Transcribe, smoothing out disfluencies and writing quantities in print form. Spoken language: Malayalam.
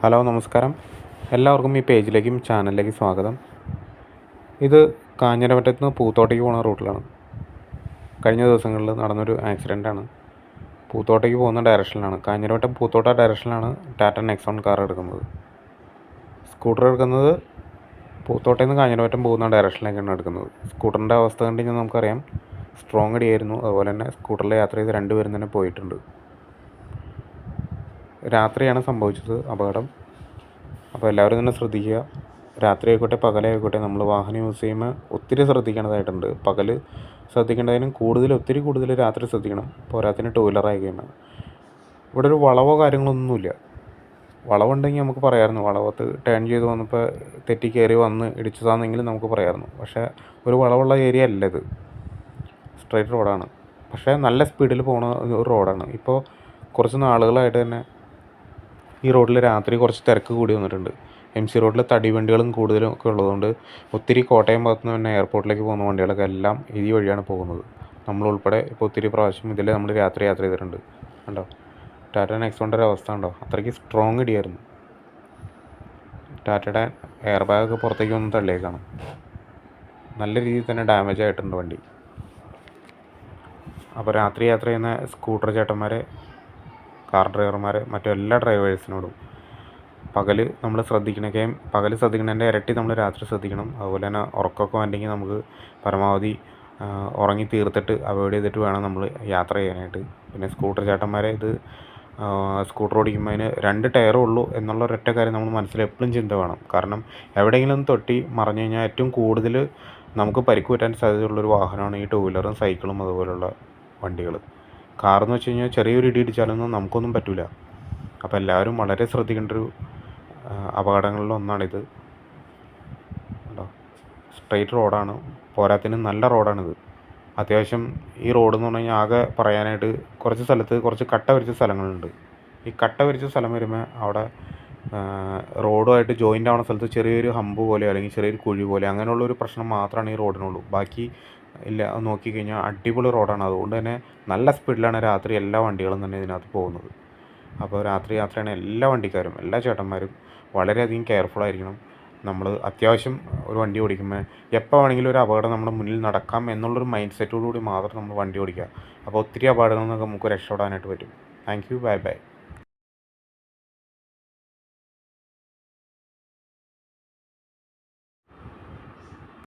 ഹലോ നമസ്കാരം. എല്ലാവർക്കും ഈ പേജിലേക്കും ചാനലിലേക്കും സ്വാഗതം. ഇത് കാഞ്ഞിരമറ്റത്ത് നിന്ന് പൂത്തോട്ടയ്ക്ക് പോകുന്ന റൂട്ടിലാണ്. കഴിഞ്ഞ ദിവസങ്ങളിൽ നടന്നൊരു ആക്സിഡൻ്റാണ്. പൂത്തോട്ടയ്ക്ക് പോകുന്ന ഡയറക്ഷനിലാണ്, കാഞ്ഞിരമറ്റം പൂത്തോട്ട ഡയറക്ഷനിലാണ് ടാറ്റ നെക്സോൺ കാർ എടുക്കുന്നത്. സ്കൂട്ടർ എടുക്കുന്നത് പൂത്തോട്ടയിൽ നിന്ന് കാഞ്ഞിരമറ്റം പോകുന്ന ഡയറക്ഷനിലേക്കാണ് എടുക്കുന്നത്. സ്കൂട്ടറിൻ്റെ അവസ്ഥ കണ്ടു കഴിഞ്ഞാൽ നമുക്കറിയാം, സ്ട്രോങ് അടിയായിരുന്നു. അതുപോലെ തന്നെ സ്കൂട്ടറിൽ യാത്ര ചെയ്ത് രണ്ടുപേരും തന്നെ പോയിട്ടുണ്ട്. രാത്രിയാണ് സംഭവിച്ചത് അപകടം. അപ്പോൾ എല്ലാവരും തന്നെ ശ്രദ്ധിക്കുക. രാത്രി ആയിക്കോട്ടെ പകലായിക്കോട്ടെ നമ്മൾ വാഹനം യൂസ് ചെയ്യുമ്പോൾ ഒത്തിരി ശ്രദ്ധിക്കേണ്ടതായിട്ടുണ്ട്. പകൽ ശ്രദ്ധിക്കേണ്ടതിനും ഒത്തിരി കൂടുതൽ രാത്രി ശ്രദ്ധിക്കണം. പോരാത്തിന് ടൂ വീലറായി കഴിയുമ്പോൾ ഇവിടെ ഒരു വളവോ കാര്യങ്ങളൊന്നുമില്ല. വളവുണ്ടെങ്കിൽ നമുക്ക് പറയാമായിരുന്നു, വളവത്ത് ടേൺ ചെയ്ത് വന്നപ്പോൾ തെറ്റി കയറി വന്ന് ഇടിച്ചതാണെങ്കിലും നമുക്ക് പറയാമായിരുന്നു. പക്ഷേ ഒരു വളവുള്ള ഏരിയ അല്ല ഇത്, സ്ട്രൈറ്റ് റോഡാണ്. പക്ഷേ നല്ല സ്പീഡിൽ പോകുന്ന ഒരു റോഡാണ്. ഇപ്പോൾ കുറച്ച് നാളുകളായിട്ട് തന്നെ ഈ റോഡിൽ രാത്രി കുറച്ച് തിരക്ക് കൂടി വന്നിട്ടുണ്ട്. MC റോഡിൽ തടിവണ്ടികളും കൂടുതലും ഒക്കെ ഉള്ളതുകൊണ്ട് ഒത്തിരി കോട്ടയം ഭാഗത്തു നിന്ന് തന്നെ എയർപോർട്ടിലേക്ക് പോകുന്ന വണ്ടികളൊക്കെ എല്ലാം ഈ വഴിയാണ് പോകുന്നത്. നമ്മളുൾപ്പെടെ ഇപ്പോൾ ഒത്തിരി പ്രാവശ്യം ഇതിൽ നമ്മൾ രാത്രി യാത്ര ചെയ്തിട്ടുണ്ട്. കണ്ടോ ടാറ്റ നെക്സോണിൻ്റെ ഒരു അവസ്ഥ ഉണ്ടോ? അത്രയ്ക്ക് സ്ട്രോങ് ഇടിയായിരുന്നു. ടാറ്റയുടെ എയർ ബാഗൊക്കെ പുറത്തേക്ക് വന്ന് തള്ളിയേക്കാണ്. നല്ല രീതിയിൽ തന്നെ ഡാമേജ് ആയിട്ടുണ്ട് വണ്ടി. അപ്പോൾ രാത്രി യാത്ര ചെയ്യുന്ന സ്കൂട്ടർ ചേട്ടന്മാരെ, കാർ ഡ്രൈവർമാരെ, മറ്റെല്ലാ ഡ്രൈവേഴ്സിനോടും പകൽ നമ്മൾ ശ്രദ്ധിക്കണതിൻ്റെ ഇരട്ടി നമ്മൾ രാത്രി ശ്രദ്ധിക്കണം. അതുപോലെ തന്നെ ഉറക്കമൊക്കെ വേണ്ടെങ്കിൽ നമുക്ക് പരമാവധി ഉറങ്ങി തീർത്തിട്ട് അവോയ്ഡ് ചെയ്തിട്ട് വേണം നമ്മൾ യാത്ര ചെയ്യാനായിട്ട്. പിന്നെ സ്കൂട്ടർ ചേട്ടന്മാരെ, ഇത് സ്കൂട്ടർ ഓടിക്കുമ്പോൾ അതിന് 2 ടയറേ ഉള്ളൂ എന്നുള്ള ഒരൊറ്റ കാര്യം നമ്മൾ മനസ്സിൽ എപ്പോഴും ചിന്ത വേണം. കാരണം എവിടെയെങ്കിലും തൊട്ടി മറിഞ്ഞു കഴിഞ്ഞാൽ ഏറ്റവും കൂടുതൽ നമുക്ക് പരിക്ക് പറ്റാൻ സാധ്യതയുള്ളൊരു വാഹനമാണ് ഈ ടൂ വീലറും സൈക്കിളും അതുപോലുള്ള വണ്ടികൾ. കാറെന്ന് വെച്ച് കഴിഞ്ഞാൽ ചെറിയൊരു ഇടി ഇടിച്ചാലൊന്നും നമുക്കൊന്നും പറ്റില്ല. അപ്പോൾ എല്ലാവരും വളരെ ശ്രദ്ധിക്കേണ്ടൊരു അപകടങ്ങളിലൊന്നാണിത്. കേട്ടോ, സ്ട്രെയിറ്റ് റോഡാണ്, പോരാത്തിന് നല്ല റോഡാണിത്. അത്യാവശ്യം ഈ റോഡെന്ന് പറഞ്ഞു കഴിഞ്ഞാൽ ആകെ പറയാനായിട്ട് കുറച്ച് സ്ഥലത്ത് കുറച്ച് കട്ട വരിച്ച സ്ഥലങ്ങളുണ്ട്. ഈ കട്ട വരിച്ച സ്ഥലം വരുമ്പോൾ അവിടെ റോഡുമായിട്ട് ജോയിൻ്റ് ആവുന്ന സ്ഥലത്ത് ചെറിയൊരു ഹമ്പ് പോലെ അല്ലെങ്കിൽ ചെറിയൊരു കുഴി പോലെ അങ്ങനെയുള്ളൊരു പ്രശ്നം മാത്രമാണ് ഈ റോഡിനുള്ളൂ. ബാക്കി ഇല്ല, നോക്കിക്കഴിഞ്ഞാൽ അടിപൊളി റോഡാണ്. അതുകൊണ്ട് തന്നെ നല്ല സ്പീഡിലാണ് രാത്രി എല്ലാ വണ്ടികളും തന്നെ ഇതിനകത്ത് പോകുന്നത്. അപ്പോൾ രാത്രി യാത്രയാണ് എല്ലാ വണ്ടിക്കാരും, എല്ലാ ചേട്ടന്മാരും വളരെയധികം കെയർഫുള്ളായിരിക്കണം. നമ്മൾ അത്യാവശ്യം ഒരു വണ്ടി ഓടിക്കുമ്പോൾ എപ്പോൾ വേണമെങ്കിലും ഒരു അപകടം നമ്മുടെ മുന്നിൽ നടക്കാം എന്നുള്ളൊരു മൈൻഡ് സെറ്റോടുകൂടി മാത്രം നമ്മൾ വണ്ടി ഓടിക്കുക. അപ്പോൾ ഒത്തിരി അപകടങ്ങളിൽ നിന്നൊക്കെ നമുക്ക് രക്ഷപ്പെടാനായിട്ട് പറ്റും. Thank you, bye bye.